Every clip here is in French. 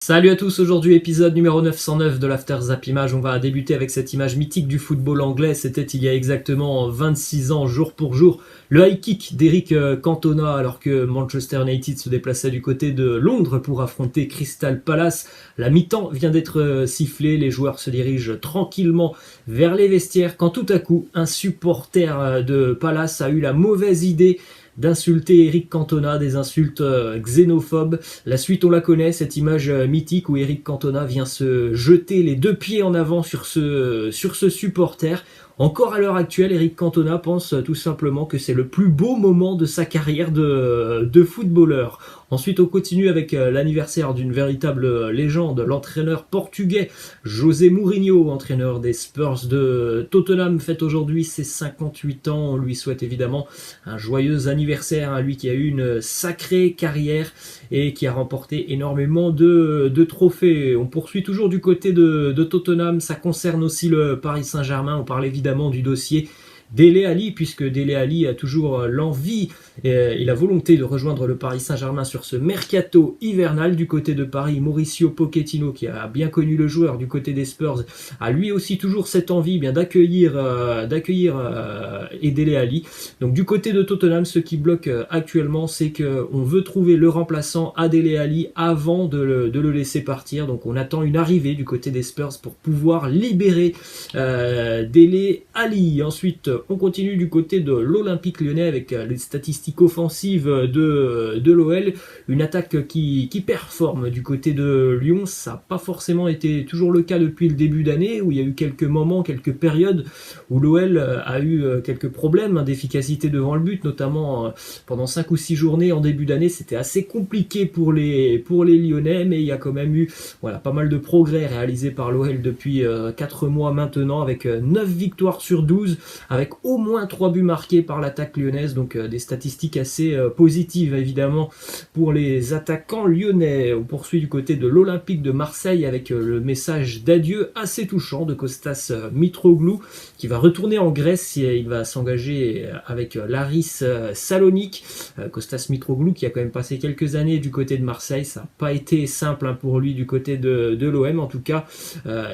Salut à tous, aujourd'hui épisode numéro 909 de l'After Zap Image. On va débuter avec cette image mythique du football anglais. C'était il y a exactement 26 ans, jour pour jour, le high kick d'Eric Cantona alors que Manchester United se déplaçait du côté de Londres pour affronter Crystal Palace. La mi-temps vient d'être sifflée, les joueurs se dirigent tranquillement vers les vestiaires quand tout à coup un supporter de Palace a eu la mauvaise idée d'insulter Eric Cantona, des insultes xénophobes. La suite, on la connaît, cette image mythique où Eric Cantona vient se jeter les deux pieds en avant sur ce supporter. Encore à l'heure actuelle, Eric Cantona pense tout simplement que c'est le plus beau moment de sa carrière de footballeur. Ensuite, on continue avec l'anniversaire d'une véritable légende, l'entraîneur portugais José Mourinho, entraîneur des Spurs de Tottenham, fête aujourd'hui ses 58 ans. On lui souhaite évidemment un joyeux anniversaire à lui qui a eu une sacrée carrière et qui a remporté énormément de trophées. On poursuit toujours du côté de Tottenham, ça concerne aussi le Paris Saint-Germain. On parle évidemment du dossier Dele Alli, puisque Dele Alli a toujours l'envie et la volonté de rejoindre le Paris Saint-Germain sur ce mercato hivernal. Du côté de Paris, Mauricio Pochettino, qui a bien connu le joueur du côté des Spurs, a lui aussi toujours cette envie bien d'accueillir Dele Alli. Donc du côté de Tottenham, ce qui bloque actuellement, c'est qu'on veut trouver le remplaçant à Dele Alli avant de le laisser partir. Donc on attend une arrivée du côté des Spurs pour pouvoir libérer Dele Alli. Ensuite, on continue du côté de l'Olympique Lyonnais avec les statistiques offensives de l'OL. Une attaque qui performe du côté de Lyon. Ça n'a pas forcément été toujours le cas depuis le début d'année, où il y a eu quelques moments, quelques périodes où l'OL a eu quelques problèmes d'efficacité devant le but, notamment pendant 5 ou 6 journées en début d'année. C'était assez compliqué pour les Lyonnais, mais il y a quand même eu pas mal de progrès réalisés par l'OL depuis 4 mois maintenant, avec 9 victoires sur 12, avec au moins 3 buts marqués par l'attaque lyonnaise. Donc des statistiques assez positives évidemment pour les attaquants lyonnais. On poursuit du côté de l'Olympique de Marseille avec le message d'adieu assez touchant de Kostas Mitroglou, qui va retourner en Grèce. Il va s'engager avec l'Aris Salonique. Kostas Mitroglou qui a quand même passé quelques années du côté de Marseille. Ça n'a pas été simple pour lui du côté de l'OM. En tout cas,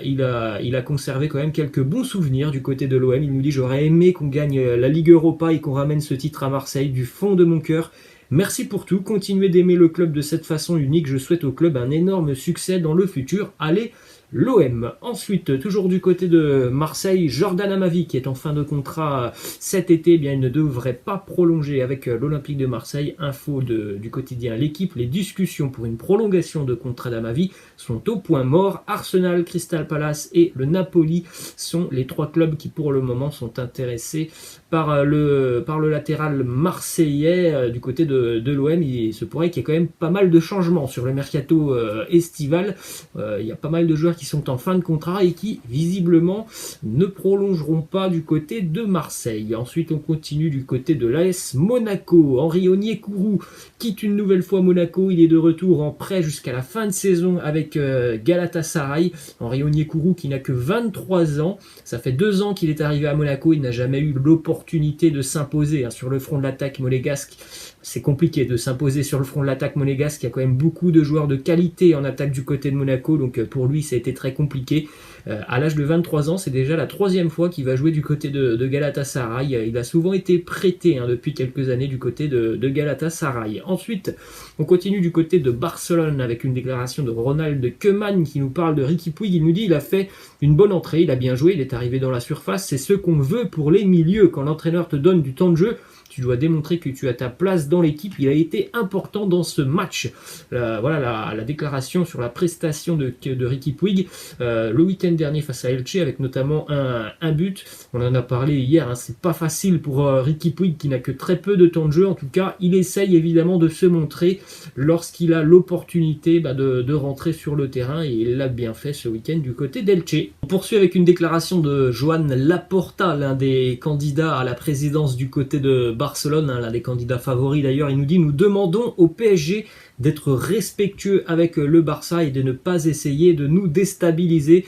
il a conservé quand même quelques bons souvenirs du côté de l'OM. Il nous dit: j'aurais aimé qu'on gagne la Ligue Europa et qu'on ramène ce titre à Marseille du fond de mon cœur. Merci pour tout, continuez d'aimer le club de cette façon unique. Je souhaite au club un énorme succès dans le futur. Allez, l'OM. Ensuite, toujours du côté de Marseille, Jordan Amavi qui est en fin de contrat cet été, il ne devrait pas prolonger avec l'Olympique de Marseille. Info du quotidien L'équipe, les discussions pour une prolongation de contrat d'Amavi sont au point mort. Arsenal, Crystal Palace et le Napoli sont les 3 clubs qui pour le moment sont intéressés par le latéral marseillais. Du côté de l'OM, il se pourrait qu'il y ait quand même pas mal de changements sur le mercato estival. Il y a pas mal de joueurs qui sont en fin de contrat et qui visiblement ne prolongeront pas du côté de Marseille. Ensuite, on continue du côté de l'AS Monaco. Henry Onyekuru quitte une nouvelle fois Monaco. Il est de retour en prêt jusqu'à la fin de saison avec Galatasaray. Henry Onyekuru qui n'a que 23 ans. Ça fait 2 ans qu'il est arrivé à Monaco. Il n'a jamais eu l'opportunité de s'imposer sur le front de l'attaque monégasque. C'est compliqué de s'imposer sur le front de l'attaque monégasque. Il y a quand même beaucoup de joueurs de qualité en attaque du côté de Monaco. Donc pour lui, ça a été très compliqué. À l'âge de 23 ans, c'est déjà la 3e fois qu'il va jouer du côté de Galatasaray. Il a souvent été prêté depuis quelques années du côté de Galatasaray. Ensuite, on continue du côté de Barcelone avec une déclaration de Ronald Koeman qui nous parle de Riqui Puig. Il nous dit: il a fait une bonne entrée, il a bien joué, il est arrivé dans la surface. C'est ce qu'on veut pour les milieux. Quand l'entraîneur te donne du temps de jeu, tu dois démontrer que tu as ta place dans l'équipe. Il a été important dans ce match. Voilà la déclaration sur la prestation de Riqui Puig le week-end dernier face à Elche, avec notamment un but. On en a parlé hier, c'est pas facile pour Riqui Puig qui n'a que très peu de temps de jeu. En tout cas, il essaye évidemment de se montrer lorsqu'il a l'opportunité de rentrer sur le terrain, et il l'a bien fait ce week-end du côté d'Elche. On poursuit avec une déclaration de Joan Laporta, l'un des candidats à la présidence du côté de Barcelone, l'un des candidats favoris d'ailleurs. Il nous dit: nous demandons au PSG d'être respectueux avec le Barça et de ne pas essayer de nous déstabiliser.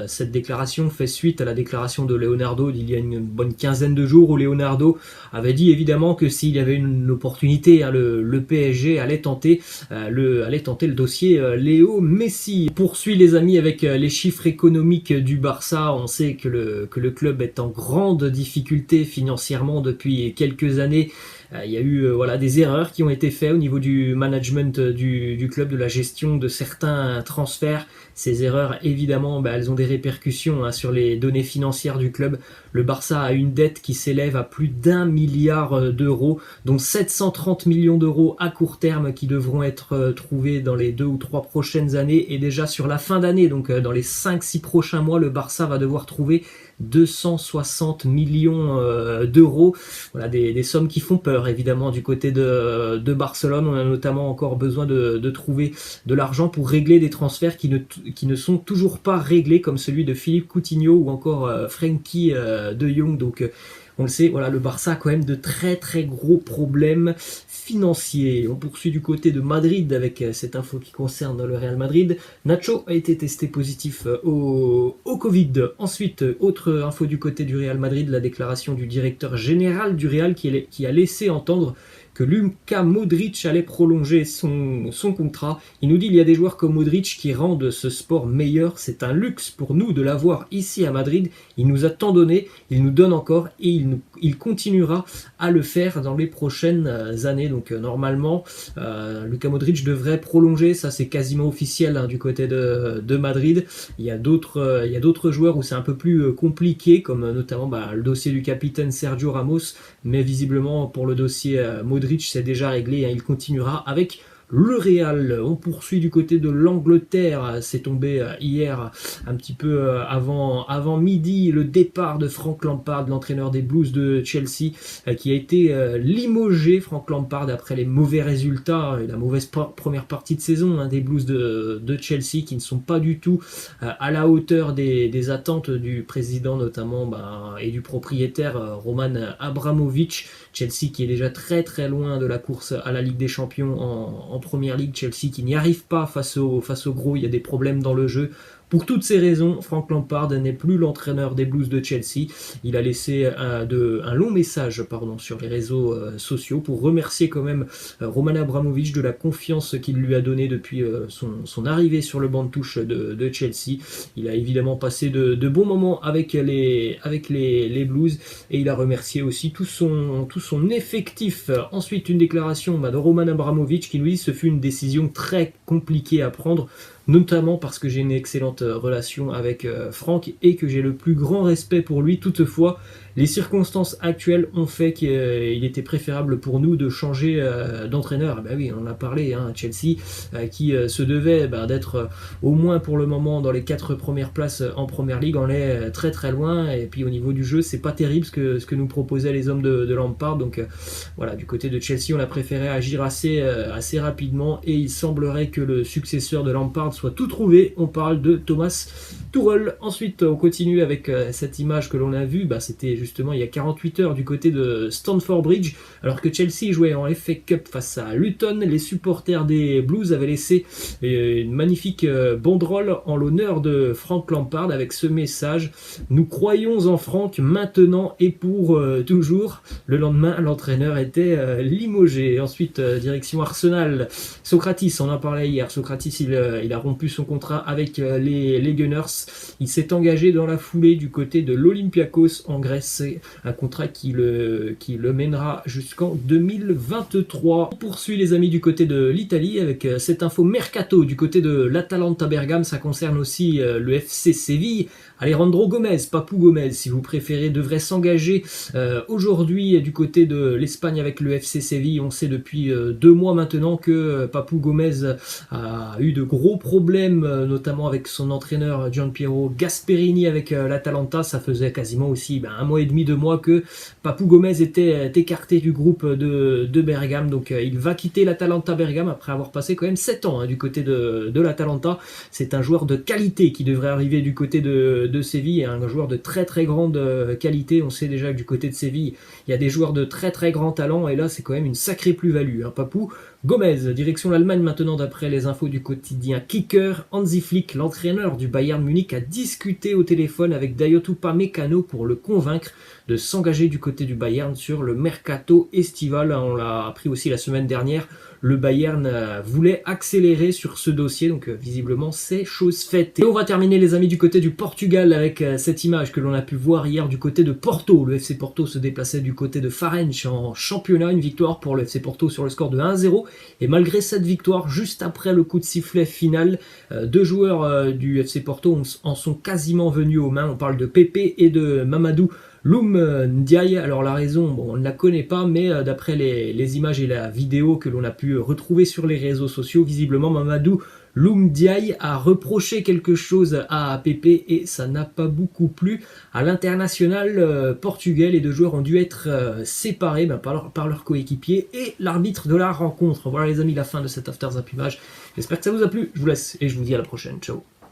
Cette déclaration fait suite à la déclaration de Leonardo d'il y a une bonne quinzaine de jours, où Leonardo avait dit évidemment que s'il y avait une opportunité, le PSG allait tenter le dossier Léo Messi. Poursuit les amis avec les chiffres économiques du Barça. On sait que le club est en grande difficulté financièrement depuis quelques années. Il y a eu des erreurs qui ont été faites au niveau du management du club, de la gestion de certains transferts. Ces erreurs, évidemment, elles ont des répercussions sur les données financières du club. Le Barça a une dette qui s'élève à plus d'1 milliard d'euros, dont 730 millions d'euros à court terme qui devront être trouvés dans les 2 ou 3 prochaines années, et déjà sur la fin d'année, donc dans les 5-6 prochains mois, le Barça va devoir trouver 260 millions d'euros. Voilà, des sommes qui font peur évidemment du côté de Barcelone. On a notamment encore besoin de trouver de l'argent pour régler des transferts qui ne sont toujours pas réglés, comme celui de Philippe Coutinho ou encore Frenkie de Jong. Donc on le sait, le Barça a quand même de très très gros problèmes financiers. On poursuit du côté de Madrid avec cette info qui concerne le Real Madrid. Nacho a été testé positif au Covid. Ensuite, autre info du côté du Real Madrid, la déclaration du directeur général du Real qui a laissé entendre que Luka Modric allait prolonger son contrat. Il nous dit il y a des joueurs comme Modric qui rendent ce sport meilleur. C'est un luxe pour nous de l'avoir ici à Madrid. Il nous a tant donné, il nous donne encore et il continuera à le faire dans les prochaines années. Donc normalement, Luka Modric devrait prolonger. Ça, c'est quasiment officiel du côté de Madrid. Il y a d'autres joueurs où c'est un peu plus compliqué, comme notamment le dossier du capitaine Sergio Ramos. Mais visiblement, pour le dossier Modric, c'est déjà réglé, il continuera avec le Real. On poursuit du côté de l'Angleterre. C'est tombé hier, un petit peu avant midi, le départ de Frank Lampard, l'entraîneur des Blues de Chelsea, qui a été limogé. Frank Lampard, après les mauvais résultats et la mauvaise première partie de saison des Blues de Chelsea, qui ne sont pas du tout à la hauteur des attentes du président notamment et du propriétaire Roman Abramovich. Chelsea qui est déjà très très loin de la course à la Ligue des Champions en Première Ligue. Chelsea qui n'y arrive pas face au gros, il y a des problèmes dans le jeu. Pour toutes ces raisons, Frank Lampard n'est plus l'entraîneur des Blues de Chelsea. Il a laissé un long message sur les réseaux sociaux pour remercier quand même Roman Abramovich de la confiance qu'il lui a donnée depuis son arrivée sur le banc de touche de Chelsea. Il a évidemment passé de bons moments avec les Blues, et il a remercié aussi tout son effectif. Ensuite, une déclaration de Roman Abramovich qui nous dit que ce fut une décision très compliquée à prendre, notamment parce que j'ai une excellente relation avec Franck et que j'ai le plus grand respect pour lui. Toutefois, les circonstances actuelles ont fait qu'il était préférable pour nous de changer d'entraîneur. Oui, on en a parlé, Chelsea qui se devait d'être au moins pour le moment dans les 4 premières places en Première Ligue, en est très très loin, et puis au niveau du jeu, c'est pas terrible ce que nous proposaient les hommes de Lampard. Donc du côté de Chelsea, on a préféré agir assez rapidement, et il semblerait que le successeur de Lampard soit tout trouvé. On parle de Thomas Tuchel. Ensuite, on continue avec cette image que l'on a vue. C'était justement il y a 48 heures du côté de Stamford Bridge, alors que Chelsea jouait en FA Cup face à Luton. Les supporters des Blues avaient laissé une magnifique banderole en l'honneur de Frank Lampard avec ce message: nous croyons en Frank maintenant et pour toujours. Le lendemain, l'entraîneur était limogé. Ensuite, direction Arsenal. Socrates, on en parlait hier. Socrates, il a rompu son contrat avec les Gunners. Il s'est engagé dans la foulée du côté de l'Olympiakos en Grèce. C'est un contrat qui le mènera jusqu'en 2023. On poursuit les amis du côté de l'Italie avec cette info mercato du côté de l'Atalanta Bergame. Ça concerne aussi le FC Séville. Alejandro Gomez, Papou Gomez si vous préférez, devrait s'engager aujourd'hui du côté de l'Espagne avec le FC Séville. On sait depuis 2 mois maintenant que Papou Gomez a eu de gros problèmes, notamment avec son entraîneur Gianpiero Gasperini avec l'Atalanta. Ça faisait quasiment aussi 1 mois et demi, 2 mois que Papou Gomez était écarté du groupe de Bergame. Donc il va quitter l'Atalanta Bergame après avoir passé quand même 7 ans du côté de l'Atalanta. C'est un joueur de qualité qui devrait arriver du côté de Séville, et un joueur de très très grande qualité. On sait déjà que du côté de Séville, il y a des joueurs de très très grand talent, et là c'est quand même une sacrée plus-value. Papou, Gomez, direction l'Allemagne maintenant d'après les infos du quotidien Kicker. Hansi Flick, l'entraîneur du Bayern Munich, a discuté au téléphone avec Dayot Upamecano pour le convaincre de s'engager du côté du Bayern sur le mercato estival. On l'a appris aussi la semaine dernière. Le Bayern voulait accélérer sur ce dossier, donc visiblement c'est chose faite. Et on va terminer les amis du côté du Portugal avec cette image que l'on a pu voir hier du côté de Porto. Le FC Porto se déplaçait du côté de Farense en championnat, une victoire pour le FC Porto sur le score de 1-0. Et malgré cette victoire, juste après le coup de sifflet final, deux joueurs du FC Porto en sont quasiment venus aux mains. On parle de Pepe et de Mamadou Loum Ndiaye. Alors la raison, bon, on ne la connaît pas, mais d'après les images et la vidéo que l'on a pu retrouver sur les réseaux sociaux, visiblement Mamadou Loum Ndiaye a reproché quelque chose à Pepe et ça n'a pas beaucoup plu à l'international portugais. Les deux joueurs ont dû être séparés par leur coéquipier et l'arbitre de la rencontre. Voilà les amis, la fin de cette After Zap Image. J'espère que ça vous a plu. Je vous laisse et je vous dis à la prochaine. Ciao.